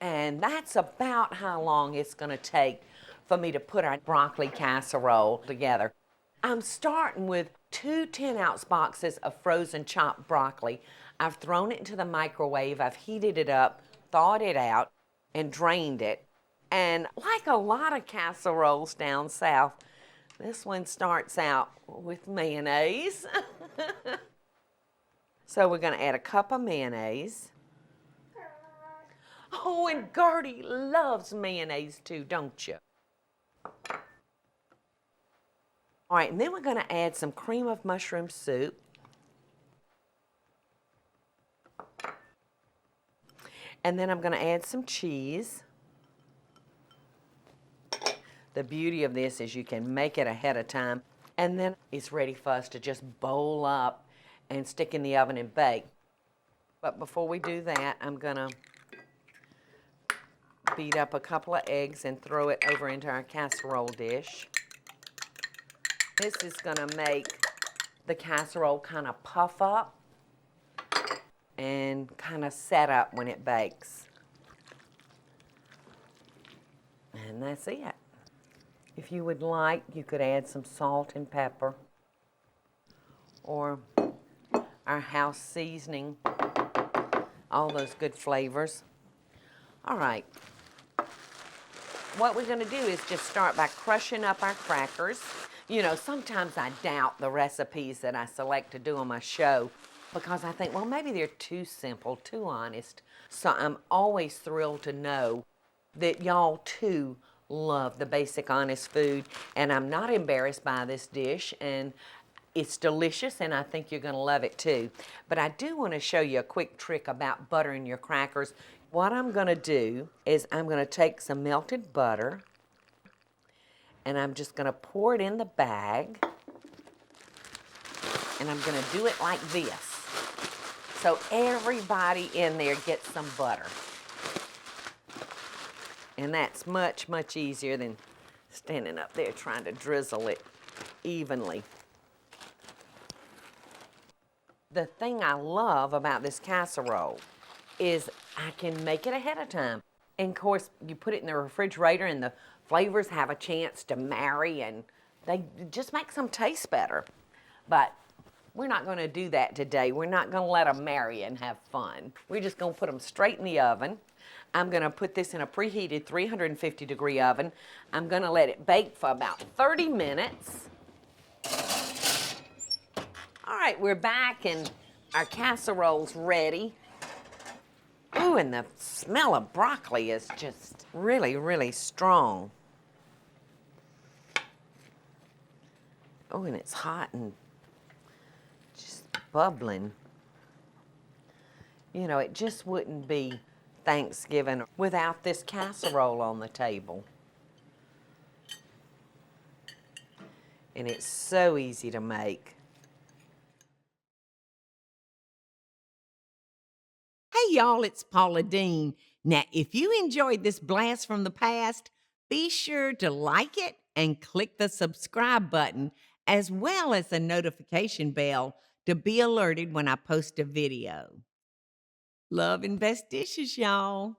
And that's about how long it's going to take for me to put our broccoli casserole together. I'm starting with two 10-ounce boxes of frozen chopped broccoli. I've thrown it into the microwave, I've heated it up, thawed it out, and drained it. And like a lot of casseroles down south, this one starts out with mayonnaise. So we're going to add a cup of mayonnaise. Oh, and Gertie loves mayonnaise too, don't you? All right, and then we're going to add some cream of mushroom soup. And then I'm going to add some cheese. The beauty of this is you can make it ahead of time, and then it's ready for us to just bowl up and stick in the oven and bake. But before we do that, I'm going to beat up a couple of eggs and throw it over into our casserole dish. This is going to make the casserole kind of puff up and kind of set up when it bakes. And that's it. If you would like, you could add some salt and pepper or our house seasoning, all those good flavors. All right. What we're going to do is just start by crushing up our crackers. You know, sometimes I doubt the recipes that I select to do on my show because I think, well, maybe they're too simple, too honest. So I'm always thrilled to know that y'all too love the basic honest food, and I'm not embarrassed by this dish, and it's delicious, and I think you're going to love it too. But I do want to show you a quick trick about buttering your crackers. What I'm going to do is I'm going to take some melted butter, and I'm just going to pour it in the bag, and I'm going to do it like this, so everybody in there gets some butter. And that's much, much easier than standing up there trying to drizzle it evenly. The thing I love about this casserole is I can make it ahead of time. And of course, you put it in the refrigerator and the flavors have a chance to marry and they just make them taste better. But we're not going to do that today. We're not going to let them marry and have fun. We're just going to put them straight in the oven. I'm going to put this in a preheated 350-degree oven. I'm going to let it bake for about 30 minutes. All right, we're back and our casserole's ready. Ooh, and the smell of broccoli is just really, really strong. Oh, and it's hot and just bubbling. You know, it just wouldn't be Thanksgiving without this casserole on the table. And it's so easy to make. Hey y'all, it's Paula Deen. Now, if you enjoyed this blast from the past, be sure to like it and click the subscribe button as well as the notification bell to be alerted when I post a video. Love and best dishes, y'all.